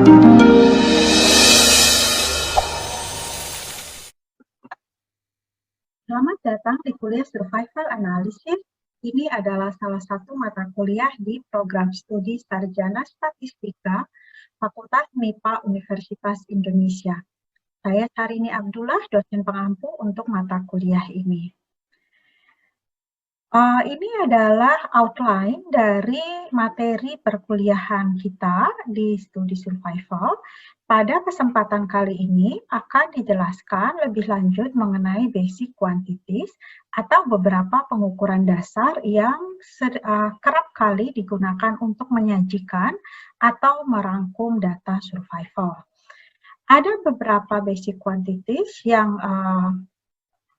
Selamat datang di kuliah Survival Analysis. Ini adalah salah satu mata kuliah di program studi Sarjana Statistika Fakultas MIPA Universitas Indonesia. Saya Sarini Abdullah, dosen pengampu untuk mata kuliah ini. Ini adalah outline dari materi perkuliahan kita di studi survival. Pada kesempatan kali ini akan dijelaskan lebih lanjut mengenai basic quantities atau beberapa pengukuran dasar yang kerap kali digunakan untuk menyajikan atau merangkum data survival. Ada beberapa basic quantities yang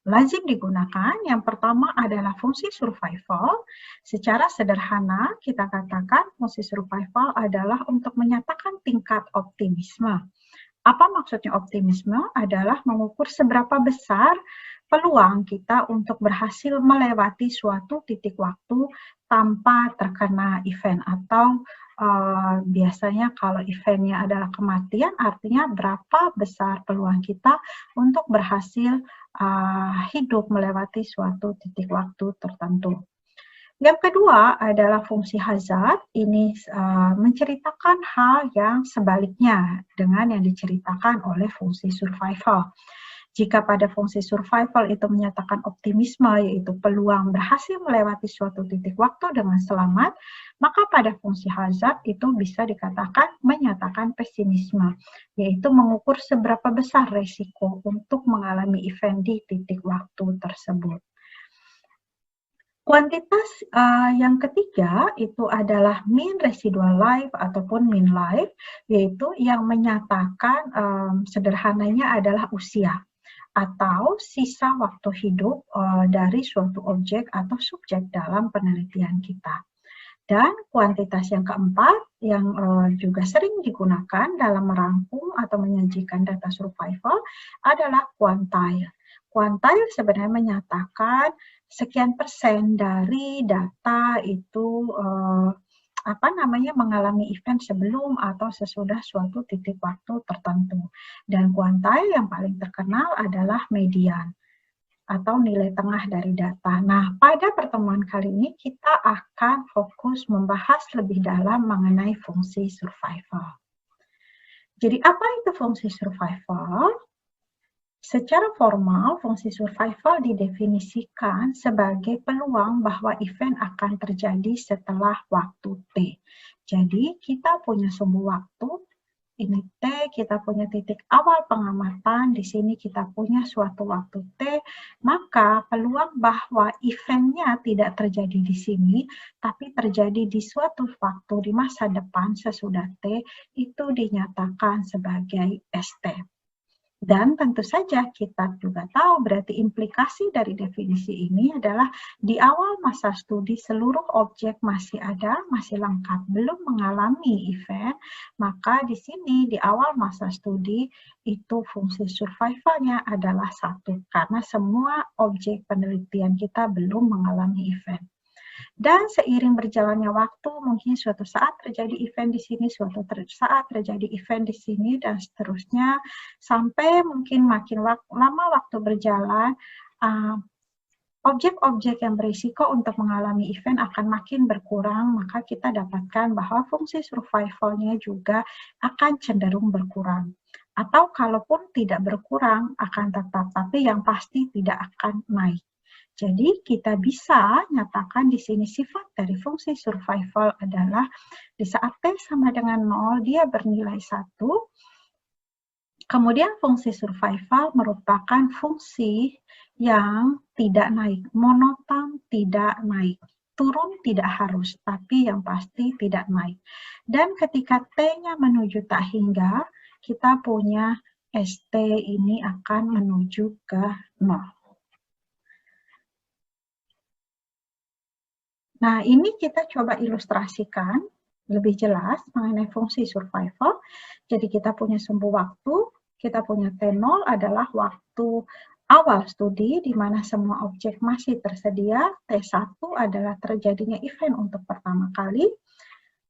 lazim digunakan. Yang pertama adalah fungsi survival. Secara sederhana, kita katakan fungsi survival adalah untuk menyatakan tingkat optimisme. Apa maksudnya optimisme? Adalah mengukur seberapa besar peluang kita untuk berhasil melewati suatu titik waktu tanpa terkena event, atau biasanya kalau eventnya adalah kematian, artinya berapa besar peluang kita untuk berhasil hidup melewati suatu titik waktu tertentu. Yang kedua adalah fungsi hazard. Ini menceritakan hal yang sebaliknya dengan yang diceritakan oleh fungsi survival. Jika pada fungsi survival itu menyatakan optimisme, yaitu peluang berhasil melewati suatu titik waktu dengan selamat, maka pada fungsi hazard itu bisa dikatakan menyatakan pesimisme, yaitu mengukur seberapa besar resiko untuk mengalami event di titik waktu tersebut. Kuantitas yang ketiga itu adalah mean residual life ataupun mean life, yaitu yang menyatakan sederhananya adalah usia atau sisa waktu hidup dari suatu objek atau subjek dalam penelitian kita. Dan kuantitas yang keempat yang juga sering digunakan dalam merangkum atau menyajikan data survival adalah quantile. Quantile sebenarnya menyatakan sekian persen dari data itu mengalami event sebelum atau sesudah suatu titik waktu tertentu. Dan quantile yang paling terkenal adalah median atau nilai tengah dari data. Nah, pada pertemuan kali ini kita akan fokus membahas lebih dalam mengenai fungsi survival. Jadi apa itu fungsi survival? Secara formal, fungsi survival didefinisikan sebagai peluang bahwa event akan terjadi setelah waktu T. Jadi, kita punya sumbu waktu, ini T, kita punya titik awal pengamatan, di sini kita punya suatu waktu T, maka peluang bahwa eventnya tidak terjadi di sini, tapi terjadi di suatu waktu di masa depan sesudah T, itu dinyatakan sebagai ST. Dan tentu saja kita juga tahu berarti implikasi dari definisi ini adalah di awal masa studi seluruh objek masih ada, masih lengkap, belum mengalami event, maka di sini di awal masa studi itu fungsi survivalnya adalah 1, karena semua objek penelitian kita belum mengalami event. Dan seiring berjalannya waktu, mungkin suatu saat terjadi event di sini, suatu saat terjadi event di sini, dan seterusnya, sampai mungkin makin lama waktu berjalan, objek-objek yang berisiko untuk mengalami event akan makin berkurang, maka kita dapatkan bahwa fungsi survivalnya juga akan cenderung berkurang. Atau kalaupun tidak berkurang, akan tetap, tapi yang pasti tidak akan naik. Jadi kita bisa nyatakan di sini sifat dari fungsi survival adalah di saat T sama dengan 0 dia bernilai 1. Kemudian fungsi survival merupakan fungsi yang tidak naik, monoton tidak naik. Turun tidak harus, tapi yang pasti tidak naik. Dan ketika T-nya menuju tak hingga, kita punya ST ini akan menuju ke 0. Nah, ini kita coba ilustrasikan lebih jelas mengenai fungsi survival. Jadi kita punya sumbu waktu, kita punya T0 adalah waktu awal studi di mana semua objek masih tersedia, T1 adalah terjadinya event untuk pertama kali,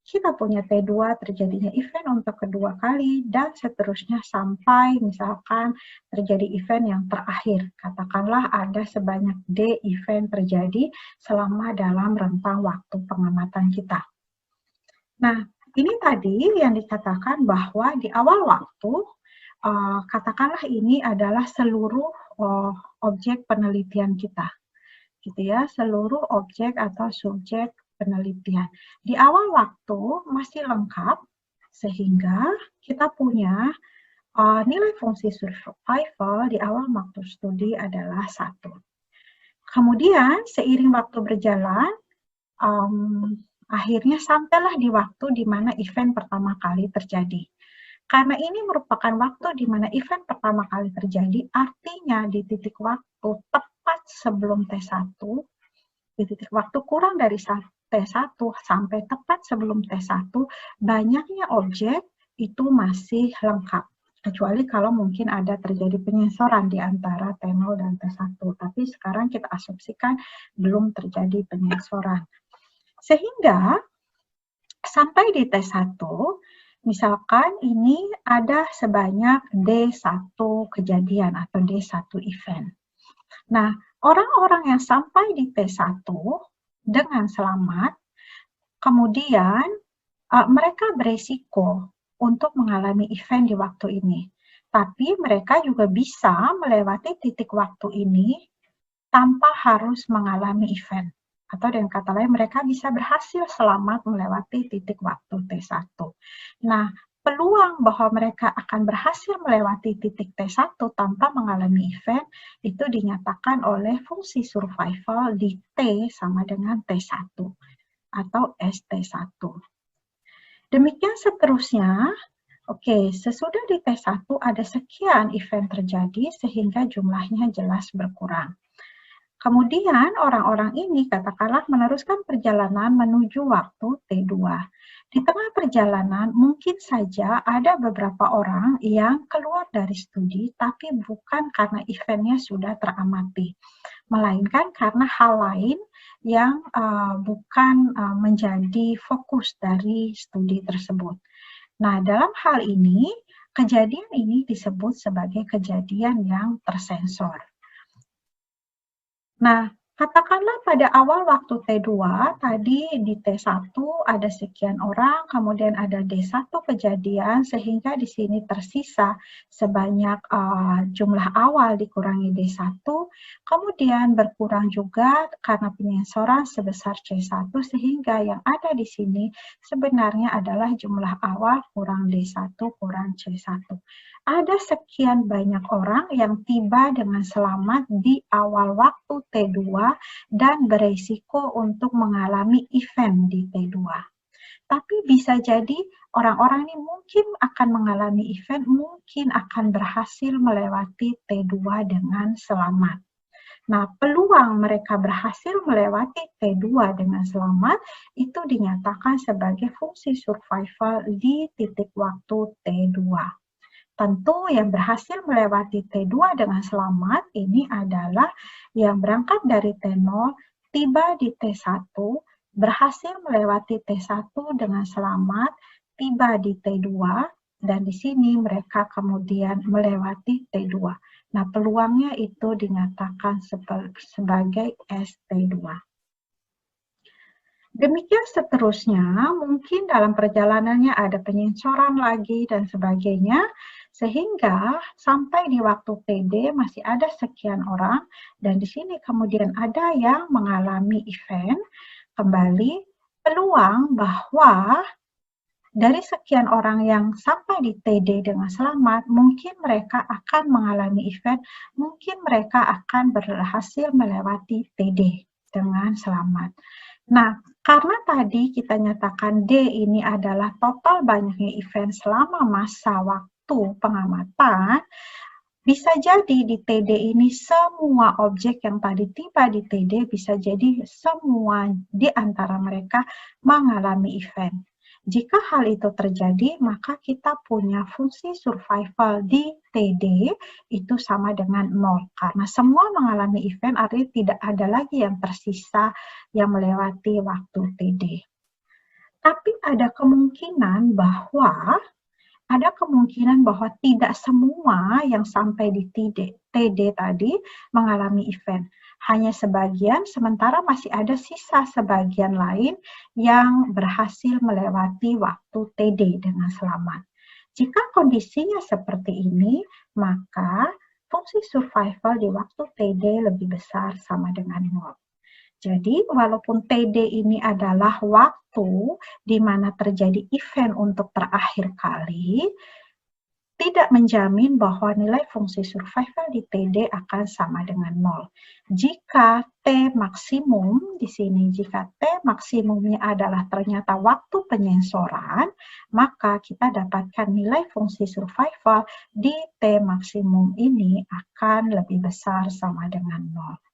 kita punya T2 terjadinya event untuk kedua kali, dan seterusnya sampai misalkan terjadi event yang terakhir. Katakanlah ada sebanyak D event terjadi selama dalam rentang waktu pengamatan kita. Nah, ini tadi yang dikatakan bahwa di awal waktu, katakanlah ini adalah seluruh objek penelitian kita, gitu ya, seluruh objek atau subjek penelitian. Di awal waktu masih lengkap, sehingga kita punya nilai fungsi survival di awal waktu studi adalah 1. Kemudian, seiring waktu berjalan, akhirnya sampailah di waktu di mana event pertama kali terjadi. Karena ini merupakan waktu di mana event pertama kali terjadi, artinya di titik waktu tepat sebelum T1, di titik waktu kurang dari T1 sampai tepat sebelum T1, banyaknya objek itu masih lengkap. Kecuali kalau mungkin ada terjadi penyensoran di antara T0 dan T1. Tapi sekarang kita asumsikan belum terjadi penyensoran. Sehingga sampai di T1, misalkan ini ada sebanyak D1 kejadian atau D1 event. Nah, orang-orang yang sampai di T1 dengan selamat, kemudian mereka beresiko untuk mengalami event di waktu ini. Tapi mereka juga bisa melewati titik waktu ini tanpa harus mengalami event. Atau dengan kata lain, mereka bisa berhasil selamat melewati titik waktu T1. Nah, peluang bahwa mereka akan berhasil melewati titik T1 tanpa mengalami event itu dinyatakan oleh fungsi survival di T sama dengan T1 atau ST1. Demikian seterusnya. Oke, sesudah di T1 ada sekian event terjadi sehingga jumlahnya jelas berkurang. Kemudian orang-orang ini katakanlah meneruskan perjalanan menuju waktu T2. Di tengah perjalanan mungkin saja ada beberapa orang yang keluar dari studi tapi bukan karena eventnya sudah teramati, melainkan karena hal lain yang bukan menjadi fokus dari studi tersebut. Nah, dalam hal ini, kejadian ini disebut sebagai kejadian yang tersensor. Nah, katakanlah pada awal waktu T2, tadi di T1 ada sekian orang, kemudian ada D1 kejadian, sehingga di sini tersisa sebanyak jumlah awal dikurangi D1, kemudian berkurang juga karena penyensoran sebesar C1, sehingga yang ada di sini sebenarnya adalah jumlah awal kurang D1 kurang C1. Ada sekian banyak orang yang tiba dengan selamat di awal waktu T2 dan beresiko untuk mengalami event di T2. Tapi bisa jadi orang-orang ini mungkin akan mengalami event, mungkin akan berhasil melewati T2 dengan selamat. Nah, peluang mereka berhasil melewati T2 dengan selamat itu dinyatakan sebagai fungsi survival di titik waktu T2. Tentu yang berhasil melewati T2 dengan selamat ini adalah yang berangkat dari T0, tiba di T1, berhasil melewati T1 dengan selamat, tiba di T2, dan di sini mereka kemudian melewati T2. Nah, peluangnya itu dinyatakan sebagai ST2. Demikian seterusnya, mungkin dalam perjalanannya ada penyensoran lagi dan sebagainya, sehingga sampai di waktu TD masih ada sekian orang, dan di sini kemudian ada yang mengalami event. Kembali, peluang bahwa dari sekian orang yang sampai di TD dengan selamat, mungkin mereka akan mengalami event, mungkin mereka akan berhasil melewati TD dengan selamat. Nah, karena tadi kita nyatakan D ini adalah total banyaknya event selama masa waktu pengamatan, bisa jadi di TD ini semua objek yang tadi tiba di TD bisa jadi semua di antara mereka mengalami event. Jika hal itu terjadi, maka kita punya fungsi survival di TD itu sama dengan 0. Karena semua mengalami event, artinya tidak ada lagi yang tersisa yang melewati waktu TD. Tapi ada kemungkinan bahwa tidak semua yang sampai di TD tadi mengalami event. Hanya sebagian, sementara masih ada sisa sebagian lain yang berhasil melewati waktu TD dengan selamat. Jika kondisinya seperti ini, maka fungsi survival di waktu TD lebih besar sama dengan 0. Jadi, walaupun TD ini adalah waktu di mana terjadi event untuk terakhir kali, tidak menjamin bahwa nilai fungsi survival di TD akan sama dengan 0. Jika T maksimum di sini, jika T maksimumnya adalah ternyata waktu penyensoran, maka kita dapatkan nilai fungsi survival di T maksimum ini akan lebih besar sama dengan 0.